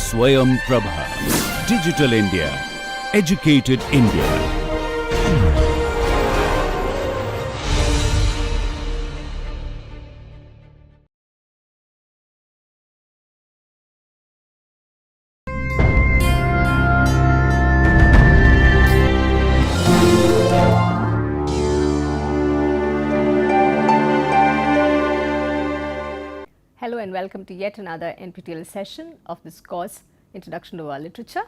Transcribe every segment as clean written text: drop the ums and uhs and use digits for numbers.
Swayam Prabha. Digital India. Educated India. Hello and welcome to yet another NPTEL session of this course, Introduction to World Literature.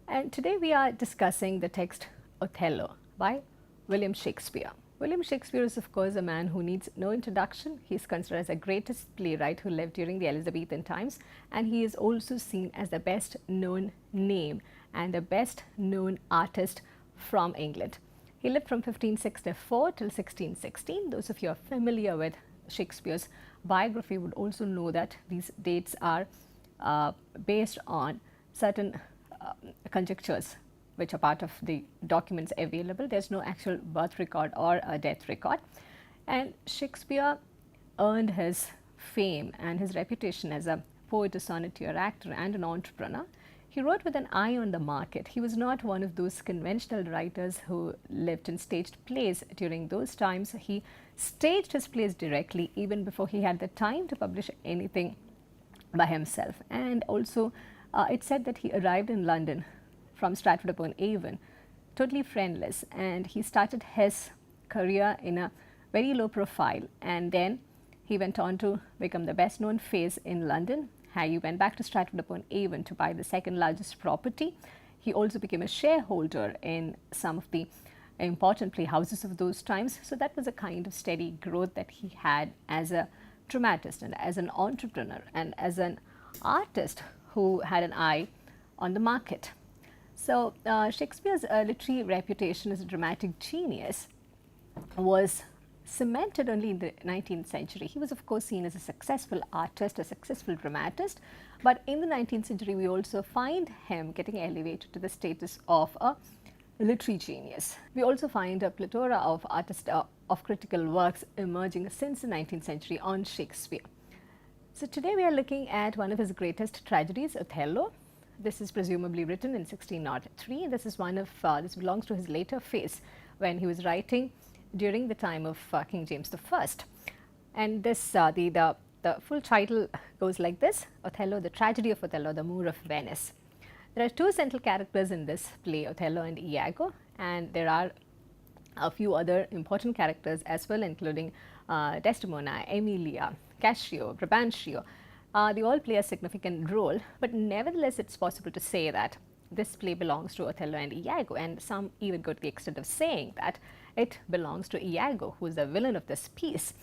And today we are discussing the text Othello by William Shakespeare. William Shakespeare is of course a man who needs no introduction. He is considered as the greatest playwright who lived during the Elizabethan times, and he is also seen as the best known name and the best known artist from England. He lived from 1564 till 1616. Those of you who are familiar with Shakespeare's biography would also know that these dates are based on certain conjectures which are part of the documents available. There's no actual birth record or a death record. And Shakespeare earned his fame and his reputation as a poet, a sonneteer, actor and an entrepreneur. He wrote with an eye on the market. He was not one of those conventional writers who lived in staged plays during those times. He staged his plays directly even before he had the time to publish anything by himself. And also it's said that he arrived in London from Stratford-upon-Avon totally friendless, and he started his career in a very low profile, and then he went on to become the best known face in London. He went back to Stratford-upon-Avon to buy the second largest property. He also became a shareholder in some of the important playhouses of those times. So that was a kind of steady growth that he had as a dramatist and as an entrepreneur and as an artist who had an eye on the market. So Shakespeare's literary reputation as a dramatic genius was cemented only in the 19th century. He was of course seen as a successful artist, a successful dramatist, but in the 19th century we also find him getting elevated to the status of a literary genius. We also find a plethora of of critical works emerging since the 19th century on Shakespeare. So today we are looking at one of his greatest tragedies, Othello. This is presumably written in 1603. This is one of this belongs to his later phase when he was writing during the time of King James I. And this the full title goes like this: Othello, the tragedy of Othello, the Moor of Venice. There are two central characters in this play, Othello and Iago, and there are a few other important characters as well, including Desdemona, Emilia, Cassio, Brabantio. They all play a significant role, but nevertheless it's possible to say that this play belongs to Othello and Iago, and some even go to the extent of saying that it belongs to Iago, who is the villain of this piece.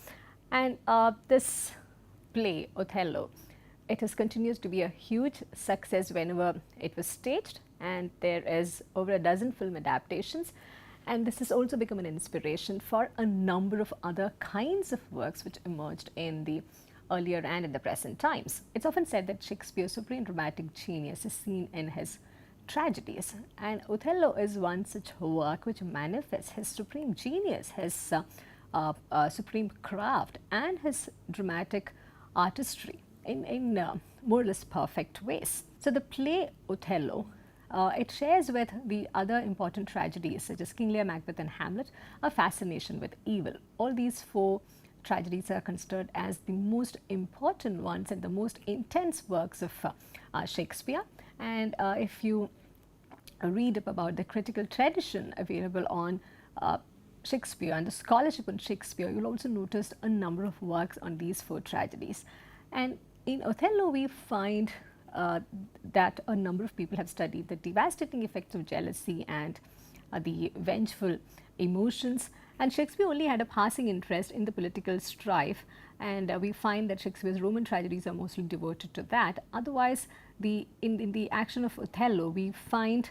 And this play, Othello, it has continues to be a huge success whenever it was staged, and there is over a dozen film adaptations, and this has also become an inspiration for a number of other kinds of works which emerged in the earlier and in the present times. It's often said that Shakespeare's supreme dramatic genius is seen in his tragedies, and Othello is one such work which manifests his supreme genius, his supreme craft and his dramatic artistry in more or less perfect ways. So the play Othello, it shares with the other important tragedies such as King Lear, Macbeth and Hamlet a fascination with evil. All these four tragedies are considered as the most important ones and the most intense works of Shakespeare. And if you read up about the critical tradition available on Shakespeare and the scholarship on Shakespeare, you'll also notice a number of works on these four tragedies. And in Othello, we find that a number of people have studied the devastating effects of jealousy and the vengeful emotions. And Shakespeare only had a passing interest in the political strife, and we find that Shakespeare's Roman tragedies are mostly devoted to that. Otherwise, in the action of Othello, we find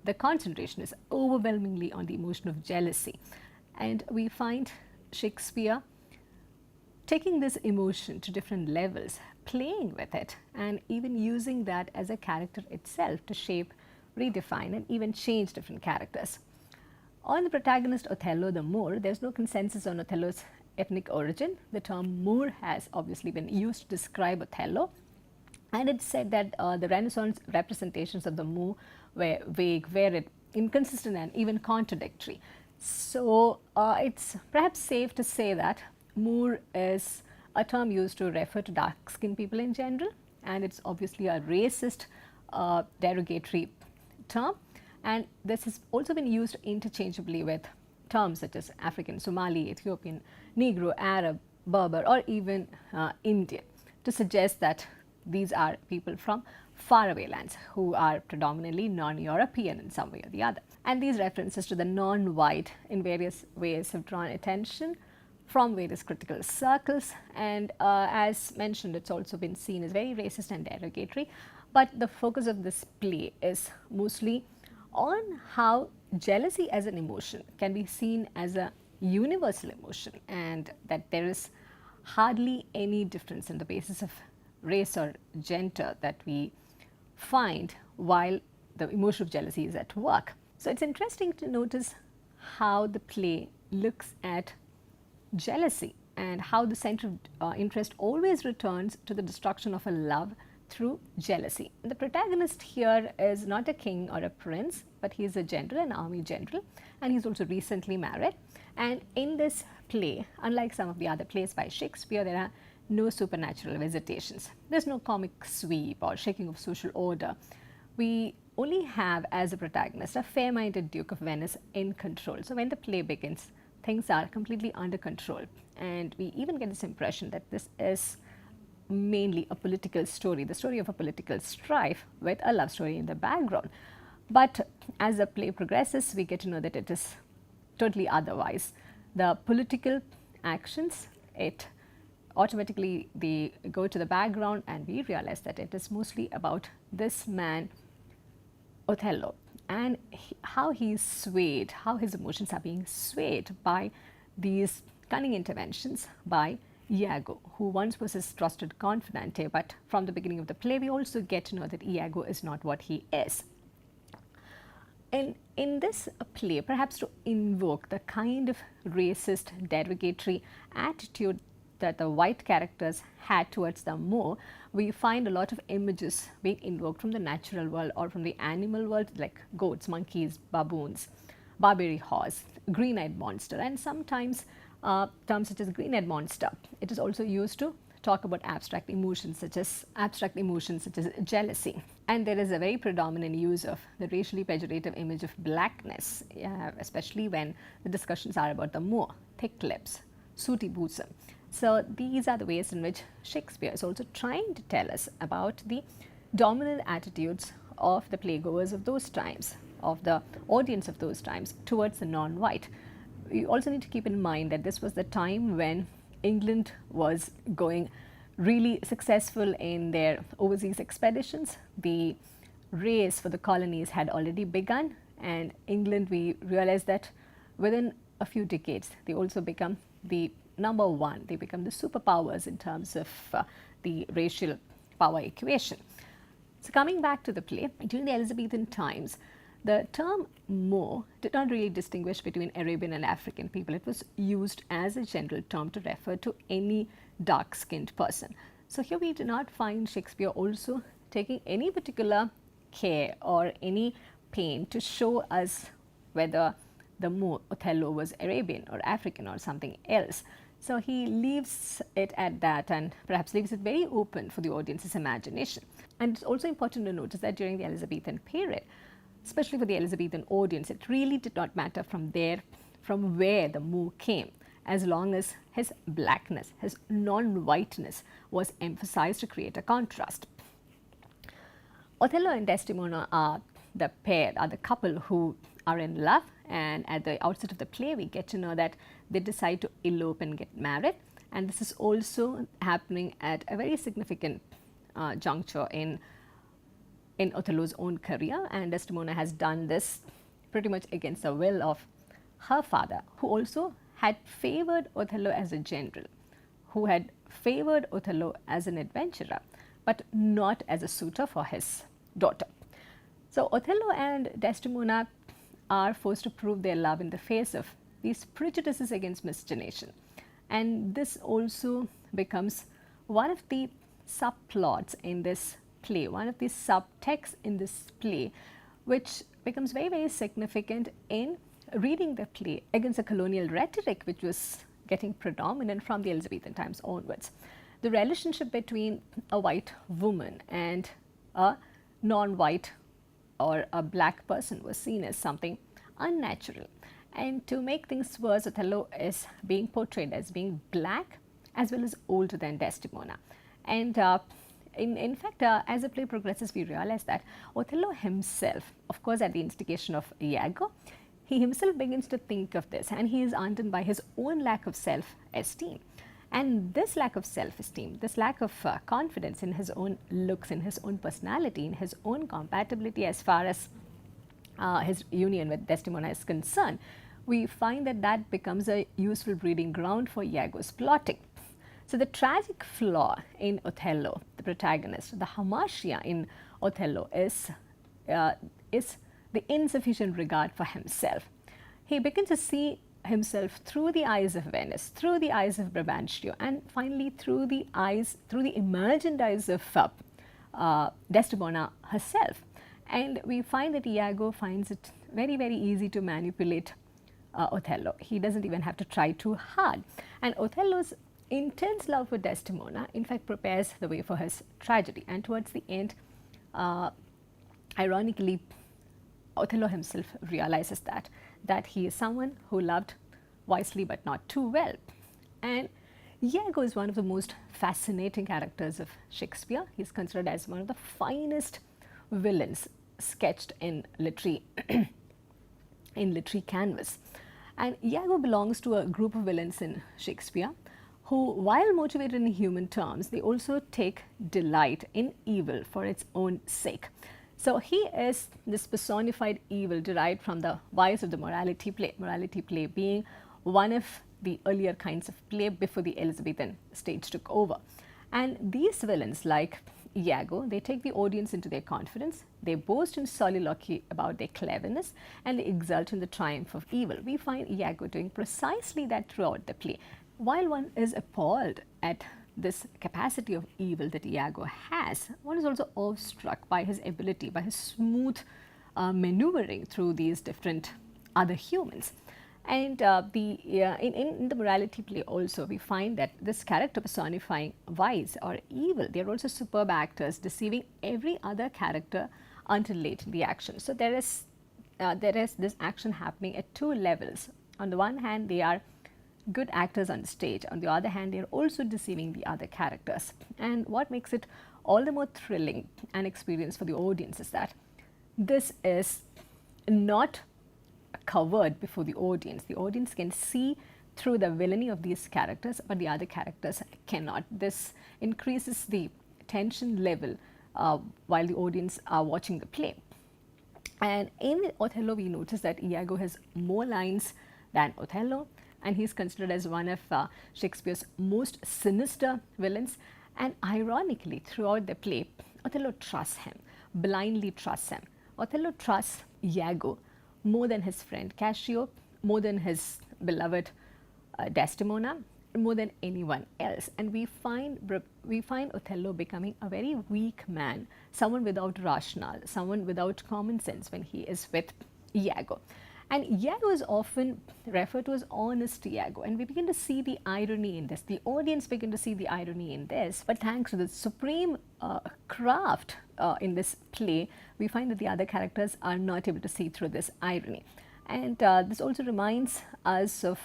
the concentration is overwhelmingly on the emotion of jealousy. And we find Shakespeare taking this emotion to different levels, playing with it, and even using that as a character itself to shape, redefine, and even change different characters. On the protagonist Othello the Moor, there's no consensus on Othello's ethnic origin. The term Moor has obviously been used to describe Othello, And it's said that the Renaissance representations of the Moor were vague, varied, inconsistent, and even contradictory. So it's perhaps safe to say that Moor is a term used to refer to dark skinned people in general, and it's obviously a racist, derogatory term. And this has also been used interchangeably with terms such as African, Somali, Ethiopian, Negro, Arab, Berber, or even Indian, to suggest that these are people from faraway lands who are predominantly non-European in some way or the other. And these references to the non-white in various ways have drawn attention from various critical circles, and as mentioned, it's also been seen as very racist and derogatory. But the focus of this play is mostly on how jealousy as an emotion can be seen as a universal emotion, and that there is hardly any difference in the basis of race or gender that we find while the emotion of jealousy is at work. So it's interesting to notice how the play looks at jealousy and how the center of interest always returns to the destruction of a love through jealousy. The protagonist here is not a king or a prince, but he is a general, an army general, and he's also recently married. And in this play, unlike some of the other plays by Shakespeare, there are no supernatural visitations. There's no comic sweep or shaking of social order. We only have as a protagonist a fair-minded Duke of Venice in control. So when the play begins, things are completely under control, and we even get this impression that this is mainly a political story, the story of a political strife with a love story in the background. But as the play progresses, we get to know that it is totally otherwise. The political actions, it automatically they go to the background, and we realize that it is mostly about this man Othello and how he's swayed, how his emotions are being swayed by these cunning interventions by Iago, who once was his trusted confidante, but from the beginning of the play we also get to know that Iago is not what he is. In this play, perhaps to invoke the kind of racist, derogatory attitude that the white characters had towards the Moor, we find a lot of images being invoked from the natural world or from the animal world, like goats, monkeys, baboons, Barbary horse, green-eyed monster, and sometimes terms such as green-eyed monster. It is also used to talk about abstract emotions such as jealousy. And there is a very predominant use of the racially pejorative image of blackness, especially when the discussions are about the Moor, thick lips, sooty bosom. So these are the ways in which Shakespeare is also trying to tell us about the dominant attitudes of the playgoers of those times, of the audience of those times towards the non-white. We also need to keep in mind that this was the time when England was going really successful in their overseas expeditions. The race for the colonies had already begun, and England, we realized that within a few decades they also become the number one, they become the superpowers in terms of the racial power equation. So coming back to the play, during the Elizabethan times, the term Moor did not really distinguish between Arabian and African people. It was used as a general term to refer to any dark-skinned person. So here we do not find Shakespeare also taking any particular care or any pain to show us whether the Moor, Othello, was Arabian or African or something else. So he leaves it at that, and perhaps leaves it very open for the audience's imagination. And it's also important to notice that during the Elizabethan period, especially for the Elizabethan audience, it really did not matter from where the Moor came, as long as his blackness, his non-whiteness was emphasized to create a contrast. Othello and Desdemona are the pair, are the couple who are in love, and at the outset of the play we get to know that they decide to elope and get married, and this is also happening at a very significant juncture in Othello's own career, and Desdemona has done this pretty much against the will of her father, who also had favored Othello as a general, who had favored Othello as an adventurer, but not as a suitor for his daughter. So Othello and Desdemona are forced to prove their love in the face of these prejudices against miscegenation, and this also becomes one of the subplots in this play, one of these subtexts in this play, which becomes very, very significant in reading the play against the colonial rhetoric which was getting predominant from the Elizabethan times onwards. The relationship between a white woman and a non-white or a black person was seen as something unnatural. And to make things worse, Othello is being portrayed as being black as well as older than Desdemona. And in fact, as the play progresses, we realize that Othello himself, of course at the instigation of Iago, he himself begins to think of this, and he is undone by his own lack of self-esteem. And this lack of self-esteem, this lack of confidence in his own looks, in his own personality, in his own compatibility as far as his union with Desdemona is concerned, we find that that becomes a useful breeding ground for Iago's plotting. So the tragic flaw in Othello, the protagonist, the hamartia in Othello is the insufficient regard for himself. He begins to see himself through the eyes of Venice, through the eyes of Brabantio, and finally through the imagined eyes of Desdemona herself. And we find that Iago finds it very, very easy to manipulate Othello. He doesn't even have to try too hard. And Othello's intense love for Desdemona, in fact, prepares the way for his tragedy. And towards the end, ironically, Othello himself realizes that he is someone who loved wisely but not too well. And Iago is one of the most fascinating characters of Shakespeare. He is considered as one of the finest villains sketched in literary canvas. And Iago belongs to a group of villains in Shakespeare who, while motivated in human terms, they also take delight in evil for its own sake. So he is this personified evil derived from the vice of the morality play being one of the earlier kinds of play before the Elizabethan stage took over. And these villains, like Iago, they take the audience into their confidence, they boast in soliloquy about their cleverness, and they exult in the triumph of evil. We find Iago doing precisely that throughout the play. While one is appalled at this capacity of evil that Iago has, one is also awestruck by his ability, by his smooth maneuvering through these different other humans. And in the morality play also, we find that this character personifying vice or evil, they are also superb actors, deceiving every other character until late in the action. So there is this action happening at two levels. On the one hand, they are good actors on stage. On the other hand, they are also deceiving the other characters. And what makes it all the more thrilling an experience for the audience is that this is not covered before the audience. The audience can see through the villainy of these characters, but the other characters cannot. This increases the tension level while the audience are watching the play. And in Othello, we notice that Iago has more lines than Othello, and he is considered as one of Shakespeare's most sinister villains. And ironically, throughout the play, Othello trusts him, blindly trusts him. Othello trusts Iago more than his friend Cassio, more than his beloved Desdemona, more than anyone else. And we find Othello becoming a very weak man, someone without rationale, someone without common sense when he is with Iago. And Iago is often referred to as honest Iago, and we begin to see the irony in this. The audience begin to see the irony in this, but thanks to the supreme craft in this play, we find that the other characters are not able to see through this irony. And this also reminds us of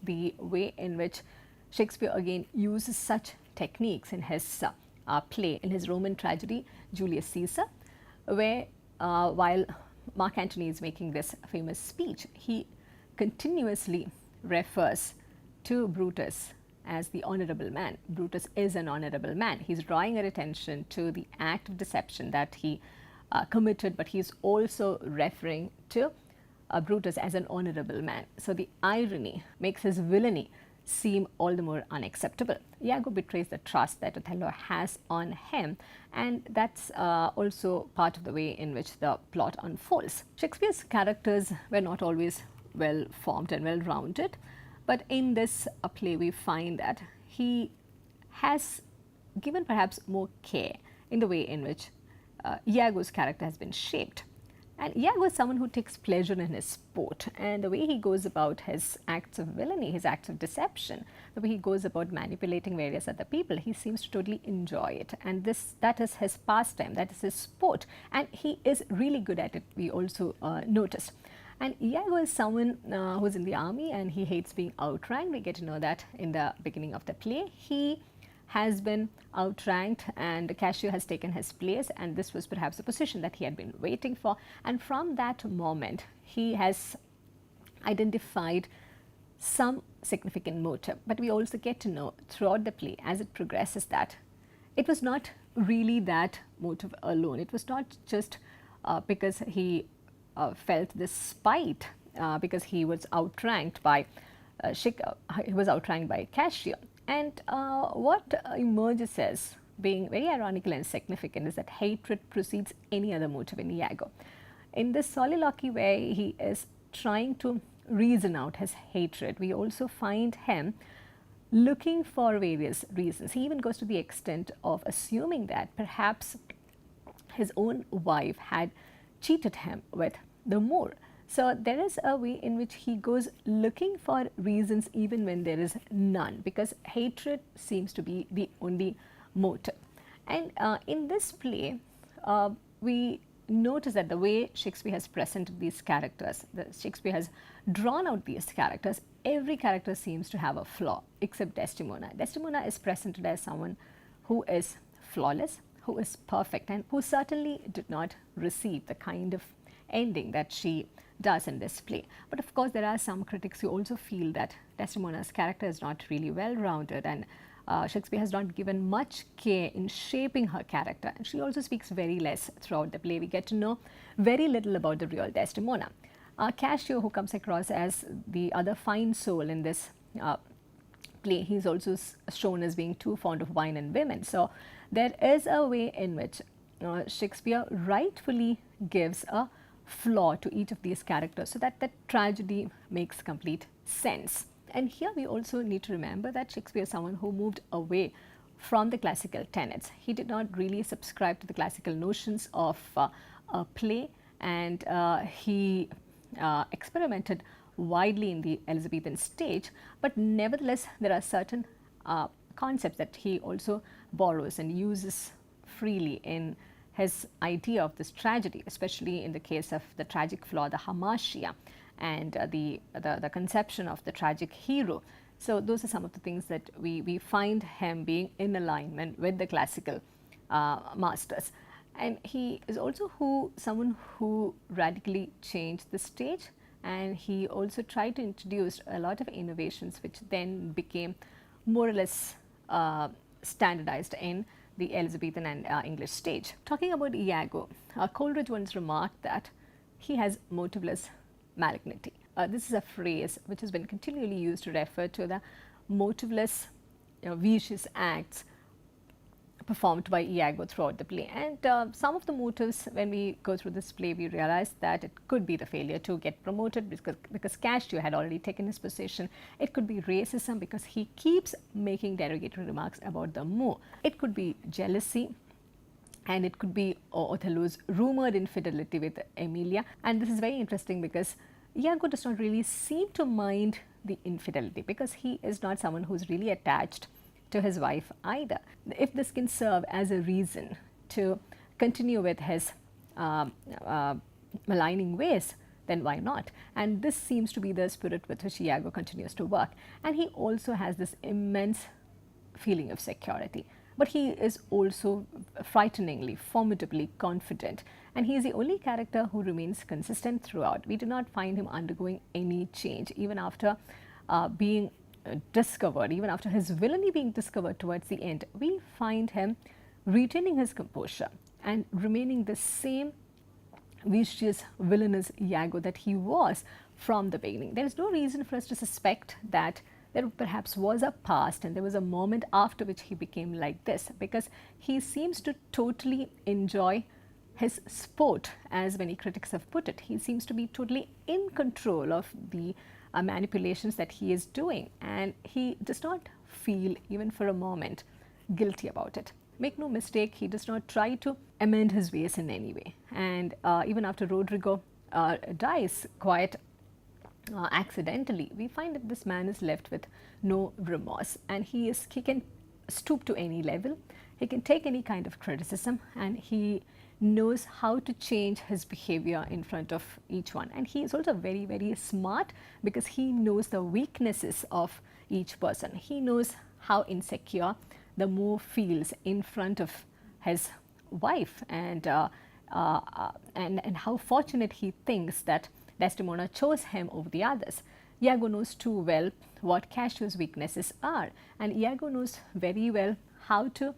the way in which Shakespeare again uses such techniques in his play, in his Roman tragedy, Julius Caesar, where while Mark Antony is making this famous speech, he continuously refers to Brutus as the honorable man. Brutus is an honorable man. He's drawing our attention to the act of deception that he committed, but he's also referring to Brutus as an honorable man. So the irony makes his villainy seem all the more unacceptable. Iago betrays the trust that Othello has on him, and that's also part of the way in which the plot unfolds. Shakespeare's characters were not always well formed and well rounded, but in this play we find that he has given perhaps more care in the way in which Iago's character has been shaped. And Iago is someone who takes pleasure in his sport, and the way he goes about his acts of villainy, his acts of deception, the way he goes about manipulating various other people, he seems to totally enjoy it. And that is his pastime, that is his sport, and he is really good at it, we also notice. And Iago is someone who's in the army and he hates being outranked. We get to know that in the beginning of the play. He has been outranked and Cassio has taken his place, and this was perhaps a position that he had been waiting for. And from that moment, he has identified some significant motive. But we also get to know throughout the play as it progresses that it was not really that motive alone. It was not just because he felt this spite because he was outranked by Cassio. And what emerges as being very ironical and significant is that hatred precedes any other motive in Iago. In this soliloquy where he is trying to reason out his hatred, we also find him looking for various reasons. He even goes to the extent of assuming that perhaps his own wife had cheated him with the Moor. So there is a way in which he goes looking for reasons even when there is none, because hatred seems to be the only motive. And in this play, we notice that the way Shakespeare has presented these characters, Shakespeare has drawn out these characters, every character seems to have a flaw except Desdemona. Desdemona is presented as someone who is flawless, who is perfect, and who certainly did not receive the kind of ending that she does in this play. But of course, there are some critics who also feel that Desdemona's character is not really well-rounded, and Shakespeare has not given much care in shaping her character. And she also speaks very less throughout the play. We get to know very little about the real Desdemona. Cassio, who comes across as the other fine soul in this play, he's also shown as being too fond of wine and women. So there is a way in which Shakespeare rightfully gives a flaw to each of these characters so that the tragedy makes complete sense. And here we also need to remember that Shakespeare is someone who moved away from the classical tenets. He did not really subscribe to the classical notions of a play, and he experimented widely in the Elizabethan stage, but nevertheless there are certain concepts that he also borrows and uses freely in his idea of this tragedy, especially in the case of the tragic flaw, the hamartia, and the conception of the tragic hero. So those are some of the things that we find him being in alignment with the classical masters. And he is also someone who radically changed the stage, and he also tried to introduce a lot of innovations which then became more or less standardized in the Elizabethan and English stage. Talking about Iago, Coleridge once remarked that he has motiveless malignity. This is a phrase which has been continually used to refer to the motiveless, vicious acts performed by Iago throughout the play. And some of the motives, when we go through this play, we realize that it could be the failure to get promoted because Cassio had already taken his position. It could be racism because he keeps making derogatory remarks about the Moor. It could be jealousy, and it could be Othello's rumored infidelity with Emilia. And this is very interesting because Iago does not really seem to mind the infidelity because he is not someone who's really attached to his wife either. If this can serve as a reason to continue with his maligning ways, then why not? And this seems to be the spirit with which Iago continues to work. And he also has this immense feeling of security. But he is also frighteningly, formidably confident. And he is the only character who remains consistent throughout. We do not find him undergoing any change, even after being discovered, even after his villainy being discovered towards the end. We find him retaining his composure and remaining the same vicious, villainous Iago that he was from the beginning. There is no reason for us to suspect that there perhaps was a past and there was a moment after which he became like this, because he seems to totally enjoy his sport, as many critics have put it. He seems to be totally in control of the manipulations that he is doing, and he does not feel even for a moment guilty about it. Make no mistake, he does not try to amend his ways in any way. And even after Rodrigo dies quite accidentally, we find that this man is left with no remorse, and he can stoop to any level, he can take any kind of criticism, and he knows how to change his behavior in front of each one. And he is also very, very smart, because he knows the weaknesses of each person. He knows how insecure the Moor feels in front of his wife, and how fortunate he thinks that Desdemona chose him over the others. Iago knows too well what Cassio's weaknesses are, and Iago knows very well how to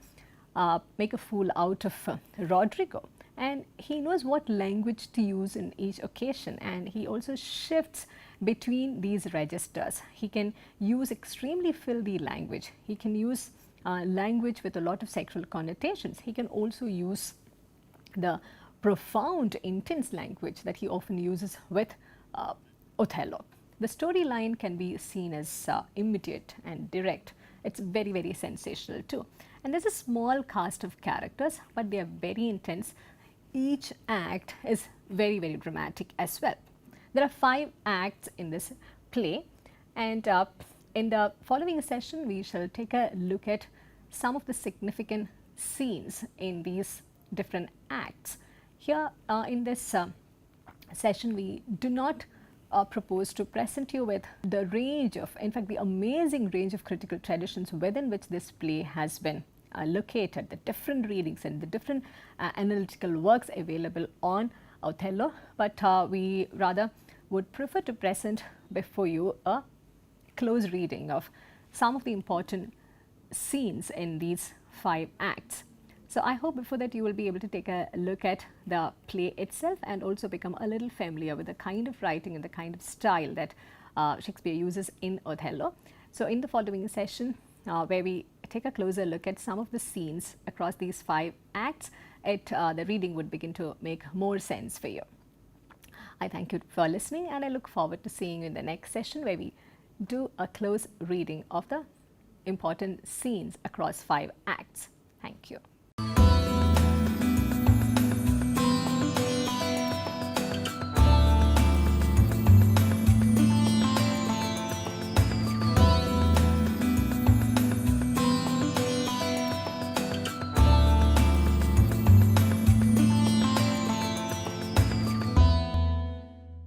make a fool out of Rodrigo, and he knows what language to use in each occasion, and he also shifts between these registers. He can use extremely filthy language, he can use language with a lot of sexual connotations, he can also use the profound, intense language that he often uses with Othello. The storyline can be seen as immediate and direct. It's very, very sensational too. And there's a small cast of characters, but they are very intense. Each act is very, very dramatic as well. There are 5 acts in this play, and in the following session, we shall take a look at some of the significant scenes in these different acts. Here in this session, we do not propose to present you with the range of, in fact, the amazing range of critical traditions within which this play has been located, the different readings and the different analytical works available on Othello, but we rather would prefer to present before you a close reading of some of the important scenes in these 5 acts. So I hope before that you will be able to take a look at the play itself, and also become a little familiar with the kind of writing and the kind of style that Shakespeare uses in Othello. So in the following session, where we take a closer look at some of the scenes across these 5 acts, the reading would begin to make more sense for you. I thank you for listening, and I look forward to seeing you in the next session, where we do a close reading of the important scenes across 5 acts. Thank you.